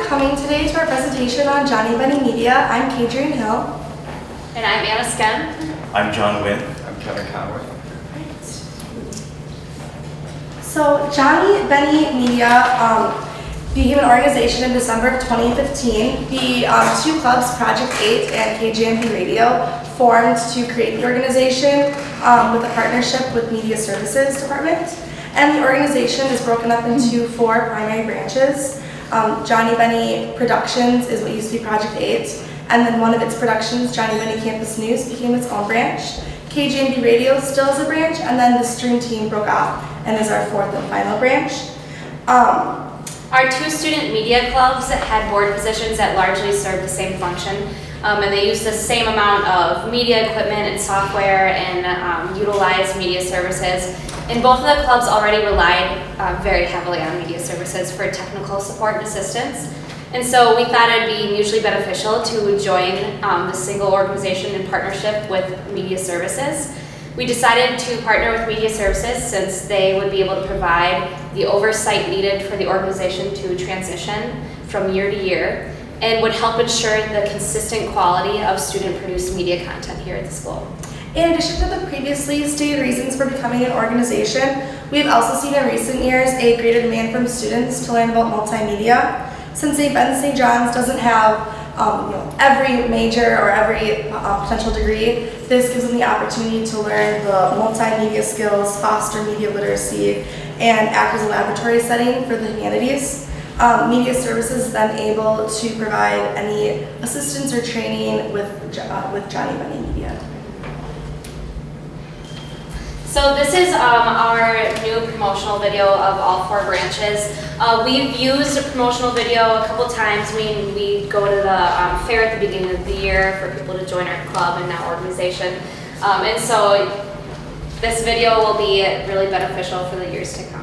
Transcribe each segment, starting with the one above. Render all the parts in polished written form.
coming today to our presentation on Johnnie Bennie Media. I'm Kadrian Hill. And I'm Anna Skem. I'm John Wynn. I'm Kevin Conway. So Johnnie Bennie Media became an organization in December of 2015. The two clubs, Project 8 and KJMP Radio, formed to create the organization with a partnership with Media Services Department. And the organization is broken up into 4 primary branches. Johnnie Bennie Productions is what used to be Project 8, and then one of its productions, Johnnie Bennie Campus News, became its own branch. KJMP Radio still is a branch, and then the Stream Team broke off and is our 4th and final branch. Our 2 student media clubs had board positions that largely served the same function, and they used the same amount of media equipment and software and utilized media services. And both of the clubs already relied very heavily on media services for technical support and assistance. And so we thought it'd be mutually beneficial to join the single organization in partnership with Media Services. We decided to partner with Media Services since they would be able to provide the oversight needed for the organization to transition from year to year and would help ensure the consistent quality of student-produced media content here at the school. In addition to the previously stated reasons for becoming an organization, we've also seen in recent years a greater demand from students to learn about multimedia. Since St. Ben St. John's doesn't have every major or every potential degree, this gives them the opportunity to learn the multimedia skills, foster media literacy, and act as a laboratory setting for the humanities. Media Services is then able to provide any assistance or training with Johnnie Bennie Media. So this is our new promotional video of all 4 branches. We've used a promotional video a couple times when we go to the fair at the beginning of the year for people to join our club and now organization. And so this video will be really beneficial for the years to come.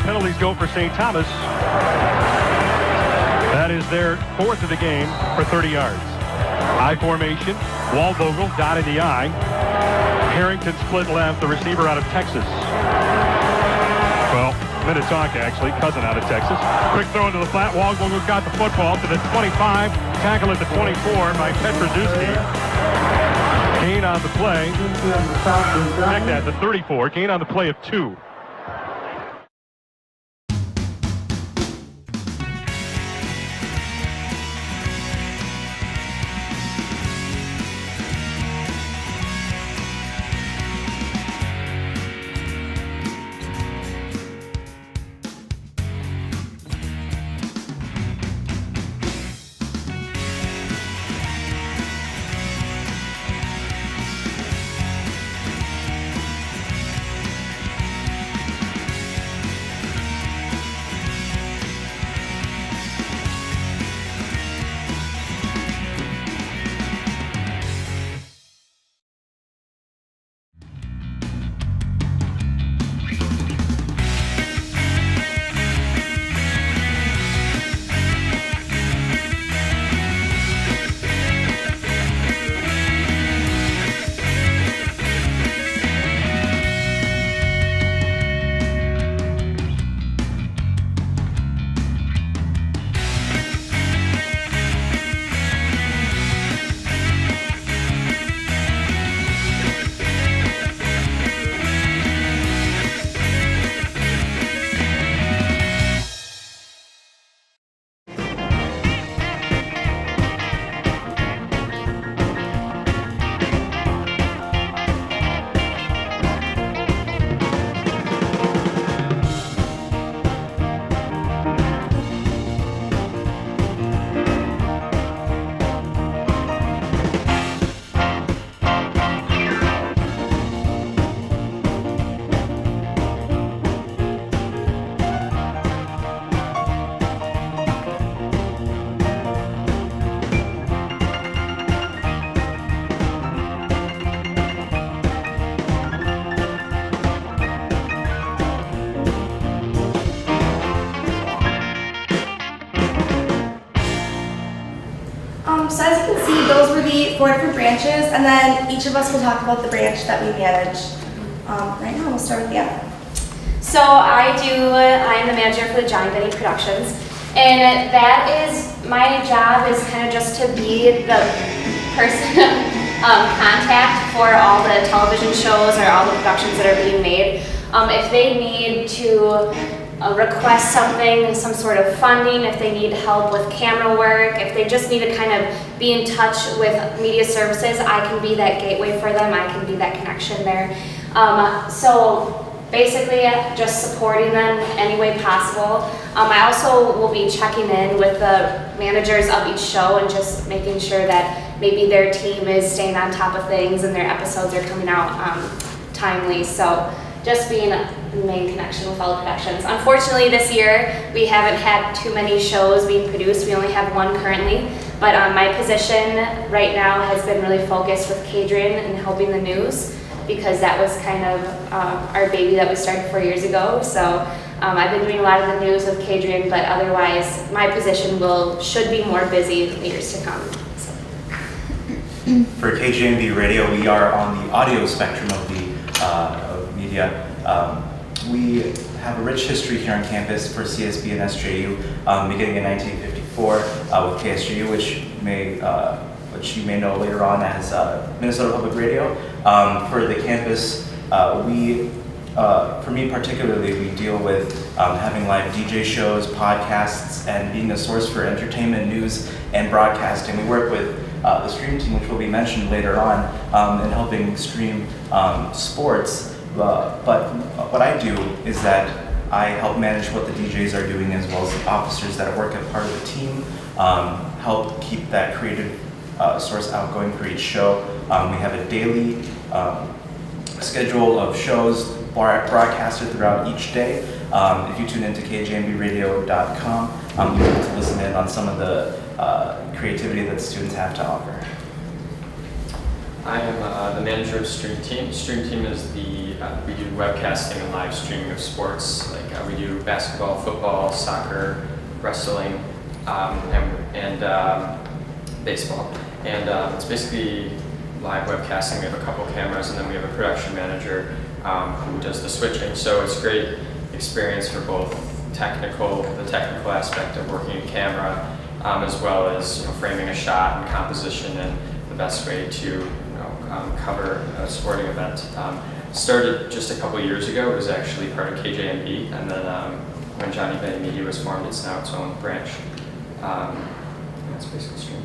Penalties go for St. Thomas. That is their 4th of the game for 30 yards. I formation. Waldvogel dot in the I. Harrington split left, the receiver out of Texas. Well, Minnetonka actually, cousin out of Texas. Quick throw into the flat. Waldvogel got the football to the 25. Tackle at the 24 by Petrozewski. Gain on the play. Check that, the 34. Gain on the play of 2. So as you can see, those were the 4 different branches, and then each of us will talk about the branch that we manage. Right now, we'll start with Anna. So I am the manager for the Johnnie Bennie Productions, and that is, my job is kind of just to be the person of contact for all the television shows or all the productions that are being made. If they need to request something, some sort of funding, if they need help with camera work, if they just need to kind of be in touch with media services, I can be that gateway for them, I can be that connection there. So basically just supporting them any way possible. I also will be checking in with the managers of each show and just making sure that maybe their team is staying on top of things and their episodes are coming out timely. So just being a main connection with all the productions. Unfortunately this year we haven't had too many shows being produced. We only have 1 currently, but my position right now has been really focused with Kadrian and helping the news, because that was kind of our baby that we started 4 years ago. So I've been doing a lot of the news with Kadrian, but otherwise my position should be more busy in the years to come. So. For KJMB Radio, we are on the audio spectrum of the media. We have a rich history here on campus for CSB and SJU, beginning in 1954 with KSJU, which you may know later on as Minnesota Public Radio. For the campus, for me particularly, we deal with having live DJ shows, podcasts, and being a source for entertainment, news, and broadcasting. We work with the stream team, which will be mentioned later on, in helping stream sports. But what I do is that I help manage what the DJs are doing, as well as the officers that work as part of the team, help keep that creative source outgoing for each show. We have a daily schedule of shows broadcasted throughout each day. If you tune into kjmbradio.com, you'll be able to listen in on some of the creativity that the students have to offer. I am the manager of Stream Team. Stream Team is we do webcasting and live streaming of sports. Like we do basketball, football, soccer, wrestling, and baseball. And it's basically live webcasting. We have a couple cameras, and then we have a production manager who does the switching. So it's a great experience for both the technical aspect of working in camera, as well as framing a shot and composition and the best way to cover a sporting event. Started just a couple years ago. It was actually part of KJMB, and then when Johnnie Bennie Media was formed, it's now its own branch. That's basically streaming.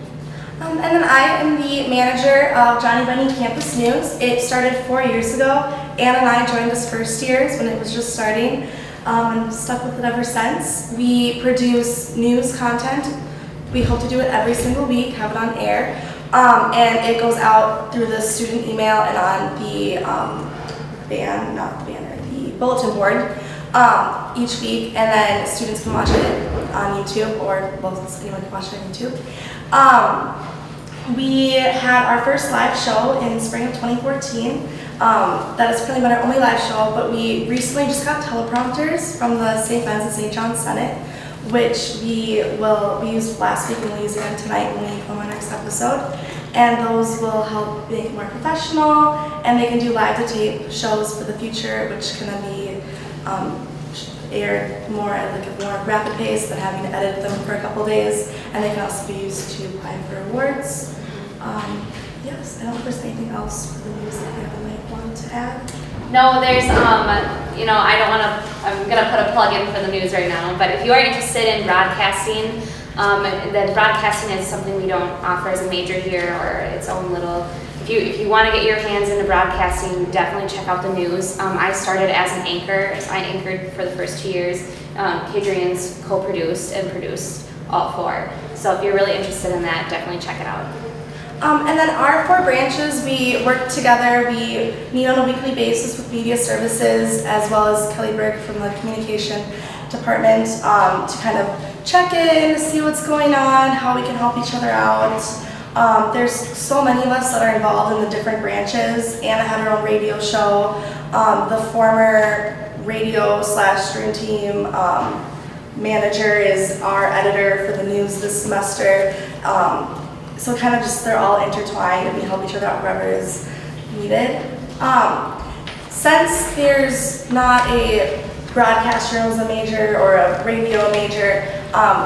And then I am the manager of Johnnie Bennie Campus News. It started 4 years ago. Anna and I joined us first years when it was just starting, and stuck with it ever since. We produce news content. We hope to do it every single week, have it on air, and it goes out through the student email and on the the bulletin board each week, and then students can watch it on YouTube, or anyone can watch it on YouTube. We had our first live show in spring of 2014. That has currently been our only live show, but we recently just got teleprompters from the St. Ben's and St. John's Senate, which we used last week and we'll use again tonight when we film our next episode. And those will help make it more professional, and they can do live to tape shows for the future, which can then be aired more at a more rapid pace than having to edit them for a couple days. And they can also be used to apply for awards. Yes, I don't know if there's anything else for the news that you might want to add. No, there's, I'm going to put a plug in for the news right now, but if you are interested in broadcasting, then broadcasting is something we don't offer as a major here, or its own little, if you want to get your hands into broadcasting, definitely check out the news. I started as an anchor, so I anchored for the first 2 years. Kadrian's co-produced and produced all 4. So if you're really interested in that, definitely check it out. And then our 4 branches, we work together. We meet on a weekly basis with media services, as well as Kelly Berg from the communication department, to kind of check in, see what's going on, how we can help each other out. There's so many of us that are involved in the different branches. Anna had her own radio show. The former radio/stream team manager is our editor for the news this semester. so kind of just they're all intertwined and we help each other out wherever is needed. Since there's not a broadcast journalism major or a radio major,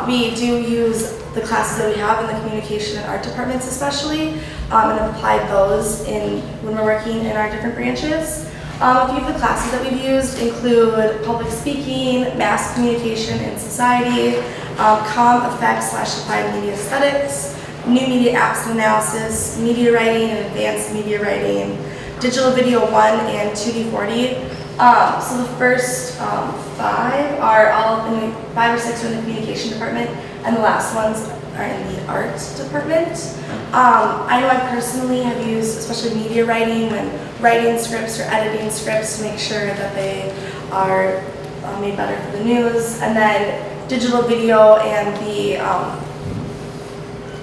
we do use the classes that we have in the communication and art departments especially, and have applied those when we're working in our different branches. A few of the classes that we've used include public speaking, mass communication and society, comm effects / applied media aesthetics, new media apps and analysis, media writing and advanced media writing, digital video 1 and 2D40. So the first 5 are all in the 5 or 6 are in the communication department, and the last ones are in the art department. I know I personally have used, especially media writing, when writing scripts or editing scripts to make sure that they are made better for the news, and then digital video and the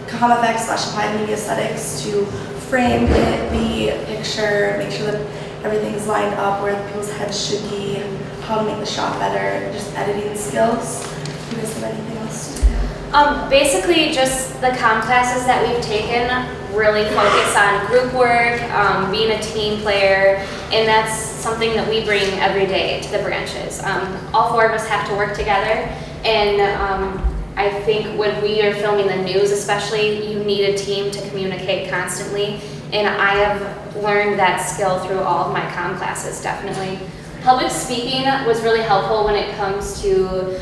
comm effects / applied media aesthetics to frame the picture, make sure that everything is lined up where people's heads should be, how to make the shot better, just editing skills. Do you guys have anything else to add? Basically, just the comm classes that we've taken really focus on group work, being a team player, and that's something that we bring every day to the branches. All 4 of us have to work together, and I think when we are filming the news especially, you need a team to communicate constantly, and I have learned that skill through all of my comm classes, definitely. Public speaking was really helpful when it comes to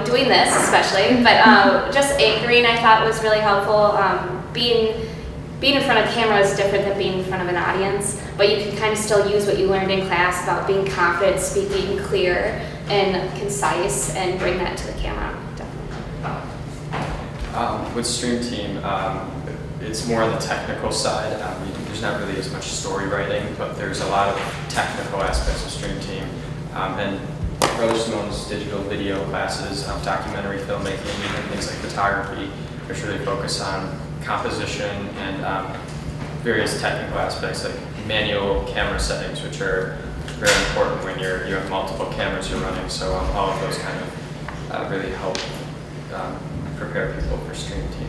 doing this especially, but just anchoring I thought was really helpful. Being in front of camera is different than being in front of an audience, but you can kind of still use what you learned in class about being confident, speaking clear and concise, and bring that to the camera, definitely. With Stream Team, it's more on the technical side. There's not really as much story writing, but there's a lot of technical aspects of Stream Team. And Brother Simone's digital video classes, documentary filmmaking, and things like photography, which really focus on composition and various technical aspects like manual camera settings, which are very important when you have multiple cameras you're running. So all of those kind of really help prepare people for Stream Team.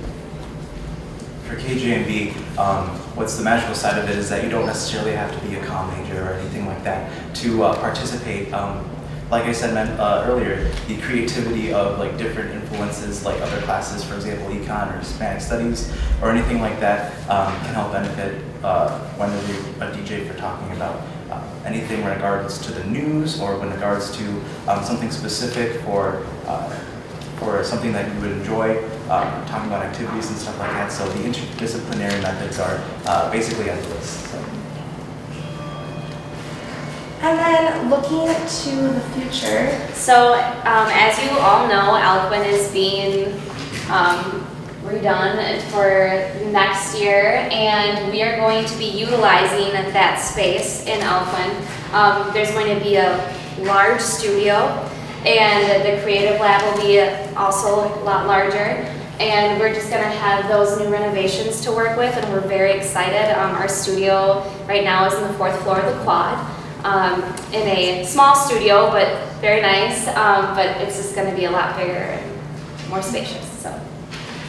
For KJMB, what's the magical side of it is that you don't necessarily have to be a comm major or anything like that to participate. Like I said earlier, the creativity of like different influences, like other classes, for example, econ or Hispanic studies, or anything like that, can help benefit whether you're a DJ for talking about anything in regards to the news or in regards to something specific for something that you would enjoy, talking about activities and stuff like that. So the interdisciplinary methods are basically endless. So. And then looking to the future. So as you all know, Alcuin is being redone for next year, and we are going to be utilizing that space in Alcuin. There's going to be a large studio, and the creative lab will be also a lot larger. And we're just going to have those new renovations to work with, and we're very excited. Our studio right now is on the 4th floor of the quad. In a small studio, but very nice, but it's just going to be a lot bigger and more spacious. So.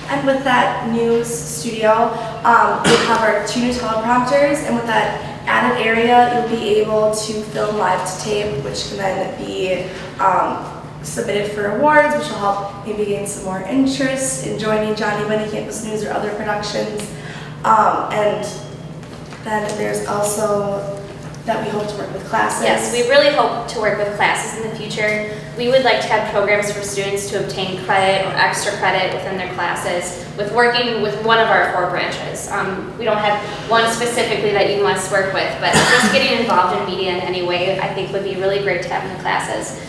And with that new studio, we'll have our 2 new teleprompters, and with that added area, you'll be able to film live to tape, which can then be submitted for awards, which will help maybe gain some more interest in joining Johnnie Bennie Campus News or other productions. And then there's also that we hope to work with classes. Yes, we really hope to work with classes in the future. We would like to have programs for students to obtain credit or extra credit within their classes with working with one of our 4 branches. We don't have one specifically that you must work with, but just getting involved in media in any way I think would be really great to have in the classes.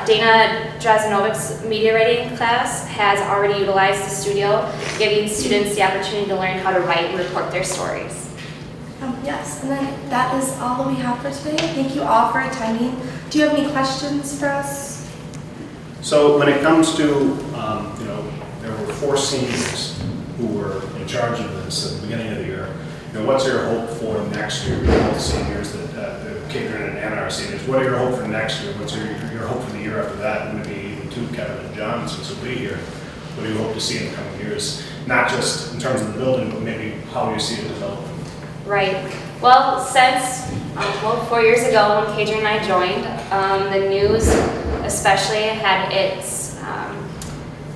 Dana Drazanovic's media writing class has already utilized the studio, giving students the opportunity to learn how to write and report their stories. Yes, and then that is all that we have for today. Thank you all for attending. Do you have any questions for us? So when it comes to, there were 4 seniors who were in charge of this at the beginning of the year. What's your hope for next year? All the seniors that Catherine and Anna are seniors. What are your hope for next year? What's your hope for the year after that? It would be even 2, Kevin and John, since we'll be here. what do you hope to see in the coming years? Not just in terms of the building, but maybe how you see it developing. Right. Well, since 4 years ago when KJ and I joined, the news especially had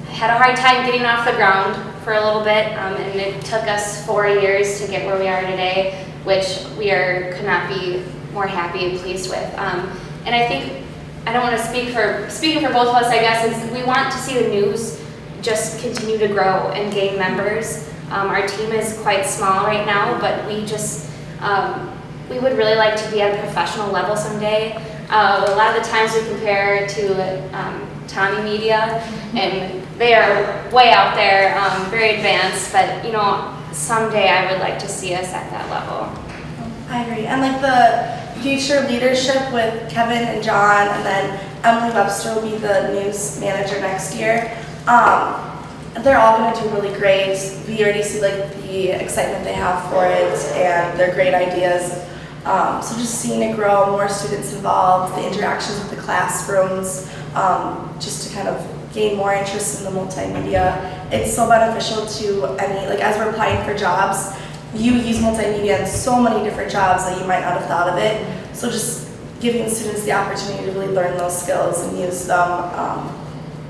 had a hard time getting off the ground for a little bit, and it took us 4 years to get where we are today, which could not be more happy and pleased with. And I think, I don't want to speaking for both of us, I guess, is we want to see the news just continue to grow and gain members. Our team is quite small right now, but we we would really like to be at a professional level someday. A lot of the times we compare to Johnnie Media, and they are way out there, very advanced, but someday I would like to see us at that level. I agree. And like the future leadership with Kevin and John, and then Emily Webster will be the news manager next year. They're all going to do really great. We already see like the excitement they have for it and their great ideas. So just seeing it grow, more students involved, the interactions with the classrooms, just to kind of gain more interest in the multimedia. It's so beneficial to as we're applying for jobs, you use multimedia in so many different jobs that you might not have thought of it. So just giving students the opportunity to really learn those skills and use them,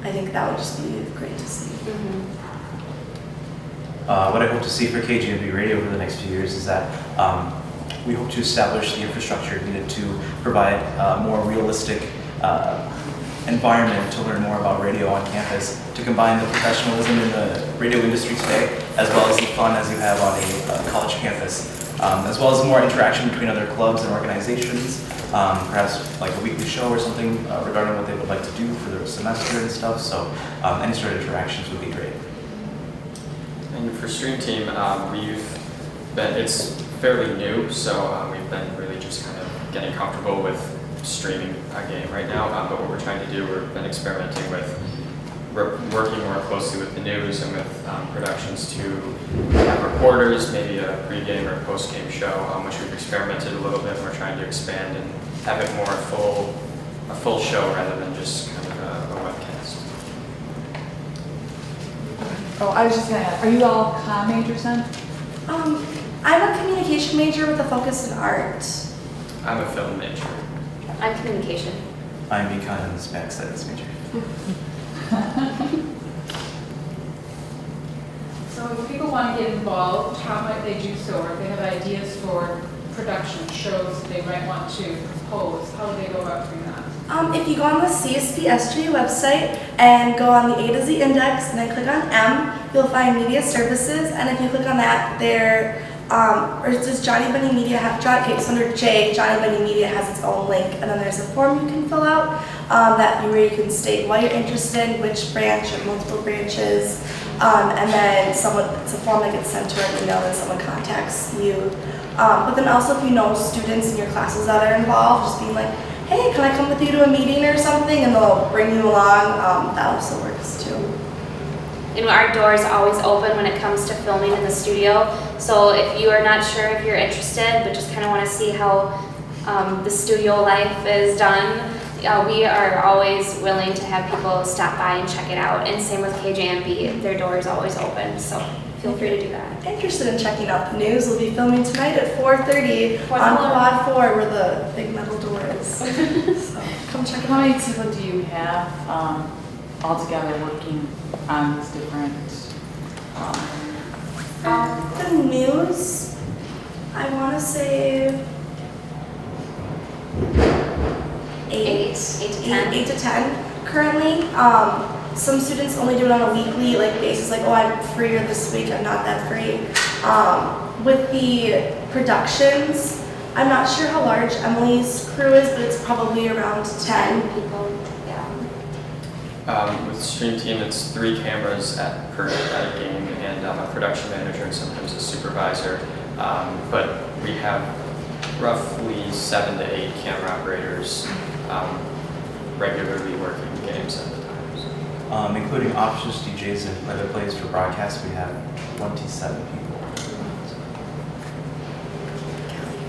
I think that would just be great to see. What I hope to see for KGMB Radio over the next few years is that we hope to establish the infrastructure needed to provide a more realistic environment to learn more about radio on campus, to combine the professionalism in the radio industry today, as well as the fun as you have on a college campus, as well as more interaction between other clubs and organizations, perhaps like a weekly show or something regarding what they would like to do for their semester and stuff. So any sort of interactions would be great. And for Stream Team, it's fairly new, so we've been really just kind of getting comfortable with streaming a game right now. But what we're trying to do, we've been experimenting with working more closely with the news and with productions to have reporters, maybe a pregame or post-game show, which we've experimented a little bit. We're trying to expand and have it more a full show rather than just kind of a webcast. Oh, I was just gonna ask, are you all comm majors then? I'm a communication major with a focus in art. I'm a film major. I'm communication. I'm econ and Hispanic studies major. So if people want to get involved, how might they do so? Or if they have ideas for production shows they might want to propose, how would they go about doing that? If you go on the CSB SJ website and go on the A to Z index and then click on M, you'll find media services. And if you click on that, or does Johnnie Bennie Media have, okay, so under J, Johnnie Bennie Media has its own link, and then there's a form you can fill out where you can state why you're interested, which branch or multiple branches, and then it's a form that gets sent to our email and someone contacts you. But then also if you know students in your classes that are involved, just being like, hey, can I come with you to a meeting or something, and they'll bring you along, that also works too. And our door is always open when it comes to filming in the studio. So if you are not sure if you're interested, but just kind of want to see how the studio life is done, we are always willing to have people stop by and check it out. And same with KJMB, their door is always open. So feel free to do that. Interested in checking out the news, we'll be filming tonight at 4:30 on Quad 4 where the big metal door is. So come check it How out. many people do you have all together working on these different? The news, I want to say 8 to 10 currently. Some students only do it on a weekly basis, like, oh, I'm freer this week, I'm not that free. With the productions, I'm not sure how large Emily's crew is, but it's probably around 10 people. Yeah. With Stream Team, it's 3 cameras at a game, and a production manager and sometimes a supervisor. But we have roughly 7 to 8 camera operators regularly working games at the times. Including officers, DJs, and other plays for broadcast, we have 27 people.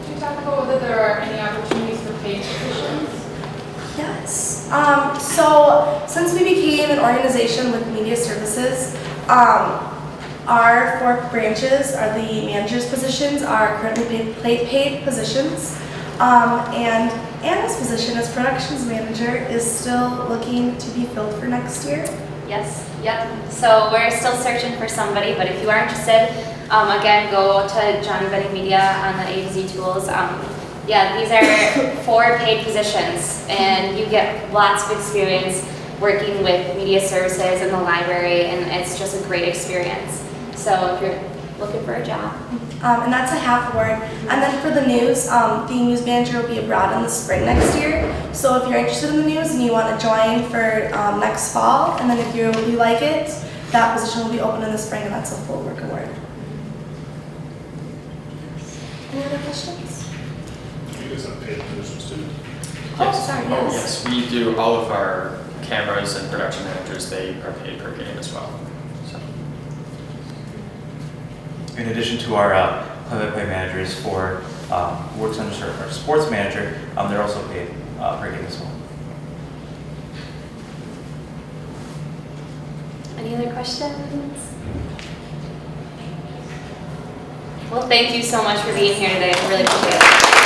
Can you talk about whether there are any opportunities for paid positions? Yes. So since we became an organization with media services, our 4 branches are the manager's positions are currently paid positions, and Anna's position as productions manager is still looking to be filled for next year. Yes, yep. So we're still searching for somebody, but if you are interested, again, go to Johnnie Bennie Media on the A to Z tools. Yeah, these are 4 paid positions, and you get lots of experience working with media services in the library, and it's just a great experience. So if you're looking for a job. And that's a half word. And then for the news manager will be abroad in the spring next year. So if you're interested in the news and you want to join for next fall, and then if you like it, that position will be open in the spring, and that's a full work award. Any other questions? You guys have paid positions too? Oh, sorry, Oh, yes. yes, we do, all of our cameras and production managers, they are paid per game as well. So, In addition to our play-by-play managers for who works under our sports manager, they're also paid per game as well. Any other questions? Well, thank you so much for being here today. I really appreciate it.